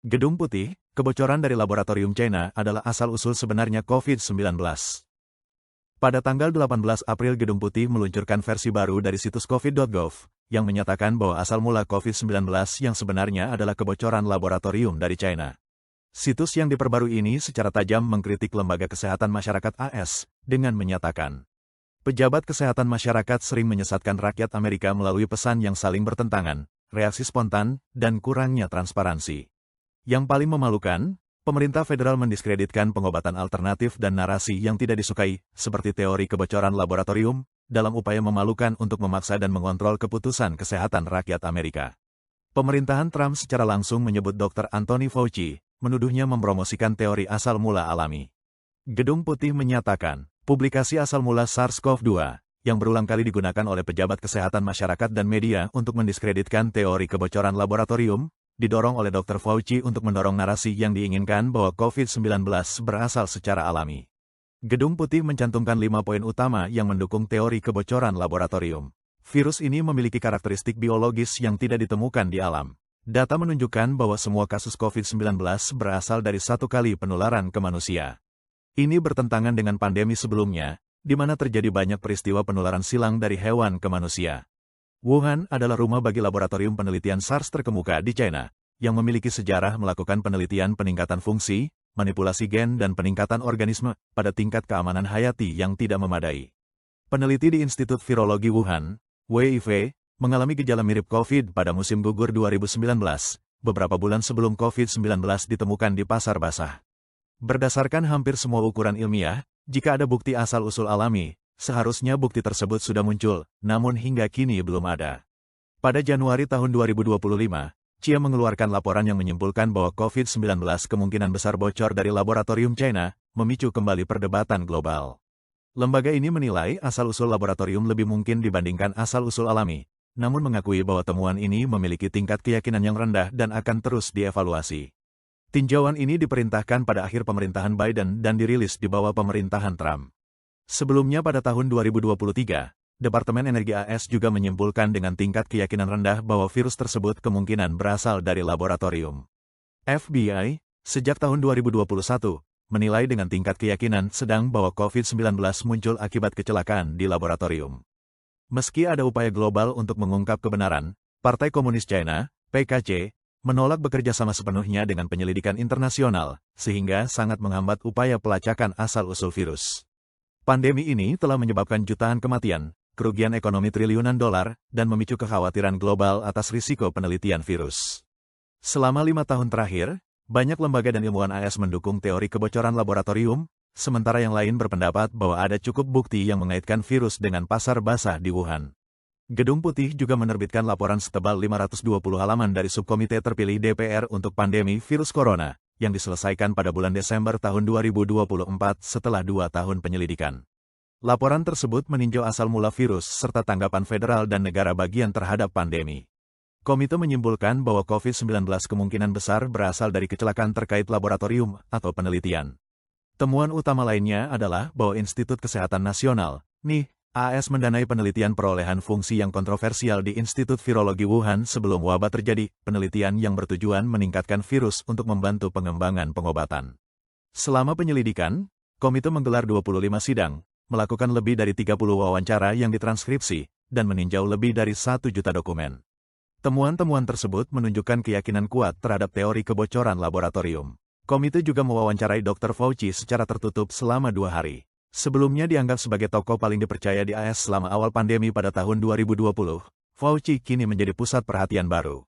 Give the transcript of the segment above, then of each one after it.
Gedung Putih, kebocoran dari laboratorium China adalah asal-usul sebenarnya COVID-19. Pada tanggal 18 April Gedung Putih meluncurkan versi baru dari situs covid.gov, yang menyatakan bahwa asal mula COVID-19 yang sebenarnya adalah kebocoran laboratorium dari China. Situs yang diperbarui ini secara tajam mengkritik Lembaga Kesehatan Masyarakat AS, dengan menyatakan, pejabat kesehatan masyarakat sering menyesatkan rakyat Amerika melalui pesan yang saling bertentangan, reaksi spontan, dan kurangnya transparansi. Yang paling memalukan, pemerintah federal mendiskreditkan pengobatan alternatif dan narasi yang tidak disukai, seperti teori kebocoran laboratorium, dalam upaya memalukan untuk memaksa dan mengontrol keputusan kesehatan rakyat Amerika. Pemerintahan Trump secara langsung menyebut Dr. Anthony Fauci, menuduhnya mempromosikan teori asal mula alami. Gedung Putih menyatakan, publikasi asal mula SARS-CoV-2, yang berulang kali digunakan oleh pejabat kesehatan masyarakat dan media untuk mendiskreditkan teori kebocoran laboratorium, didorong oleh Dr. Fauci untuk mendorong narasi yang diinginkan bahwa COVID-19 berasal secara alami. Gedung Putih mencantumkan 5 poin utama yang mendukung teori kebocoran laboratorium. Virus ini memiliki karakteristik biologis yang tidak ditemukan di alam. Data menunjukkan bahwa semua kasus COVID-19 berasal dari satu kali penularan ke manusia. Ini bertentangan dengan pandemi sebelumnya, di mana terjadi banyak peristiwa penularan silang dari hewan ke manusia. Wuhan adalah rumah bagi laboratorium penelitian SARS terkemuka di China, yang memiliki sejarah melakukan penelitian peningkatan fungsi, manipulasi gen dan peningkatan organisme pada tingkat keamanan hayati yang tidak memadai. Peneliti di Institut Virologi Wuhan, WIV, mengalami gejala mirip COVID pada musim gugur 2019, beberapa bulan sebelum COVID-19 ditemukan di pasar basah. Berdasarkan hampir semua ukuran ilmiah, jika ada bukti asal-usul alami, seharusnya bukti tersebut sudah muncul, namun hingga kini belum ada. Pada Januari tahun 2025, Chia mengeluarkan laporan yang menyimpulkan bahwa COVID-19 kemungkinan besar bocor dari laboratorium China, memicu kembali perdebatan global. Lembaga ini menilai asal-usul laboratorium lebih mungkin dibandingkan asal-usul alami, namun mengakui bahwa temuan ini memiliki tingkat keyakinan yang rendah dan akan terus dievaluasi. Tinjauan ini diperintahkan pada akhir pemerintahan Biden dan dirilis di bawah pemerintahan Trump. Sebelumnya pada tahun 2023, Departemen Energi AS juga menyimpulkan dengan tingkat keyakinan rendah bahwa virus tersebut kemungkinan berasal dari laboratorium. FBI, sejak tahun 2021, menilai dengan tingkat keyakinan sedang bahwa COVID-19 muncul akibat kecelakaan di laboratorium. Meski ada upaya global untuk mengungkap kebenaran, Partai Komunis China, PKC, menolak bekerja sama sepenuhnya dengan penyelidikan internasional, sehingga sangat menghambat upaya pelacakan asal-usul virus. Pandemi ini telah menyebabkan jutaan kematian, kerugian ekonomi triliunan dolar, dan memicu kekhawatiran global atas risiko penelitian virus. Selama 5 tahun terakhir, banyak lembaga dan ilmuwan AS mendukung teori kebocoran laboratorium, sementara yang lain berpendapat bahwa ada cukup bukti yang mengaitkan virus dengan pasar basah di Wuhan. Gedung Putih juga menerbitkan laporan setebal 520 halaman dari subkomite terpilih DPR untuk pandemi virus corona, yang diselesaikan pada bulan Desember tahun 2024 setelah 2 tahun penyelidikan. Laporan tersebut meninjau asal mula virus serta tanggapan federal dan negara bagian terhadap pandemi. Komite menyimpulkan bahwa COVID-19 kemungkinan besar berasal dari kecelakaan terkait laboratorium atau penelitian. Temuan utama lainnya adalah bahwa Institut Kesehatan Nasional, NIH, AS mendanai penelitian perolehan fungsi yang kontroversial di Institut Virologi Wuhan sebelum wabah terjadi, penelitian yang bertujuan meningkatkan virus untuk membantu pengembangan pengobatan. Selama penyelidikan, komite menggelar 25 sidang, melakukan lebih dari 30 wawancara yang ditranskripsi, dan meninjau lebih dari 1 juta dokumen. Temuan-temuan tersebut menunjukkan keyakinan kuat terhadap teori kebocoran laboratorium. Komite juga mewawancarai Dr. Fauci secara tertutup selama 2 hari. Sebelumnya dianggap sebagai tokoh paling dipercaya di AS selama awal pandemi pada tahun 2020, Fauci kini menjadi pusat perhatian baru.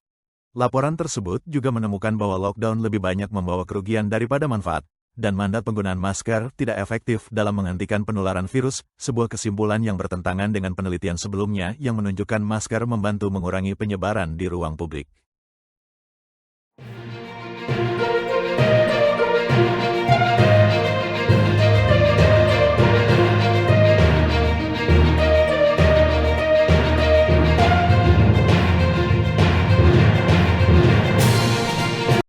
Laporan tersebut juga menemukan bahwa lockdown lebih banyak membawa kerugian daripada manfaat, dan mandat penggunaan masker tidak efektif dalam menghentikan penularan virus, sebuah kesimpulan yang bertentangan dengan penelitian sebelumnya yang menunjukkan masker membantu mengurangi penyebaran di ruang publik.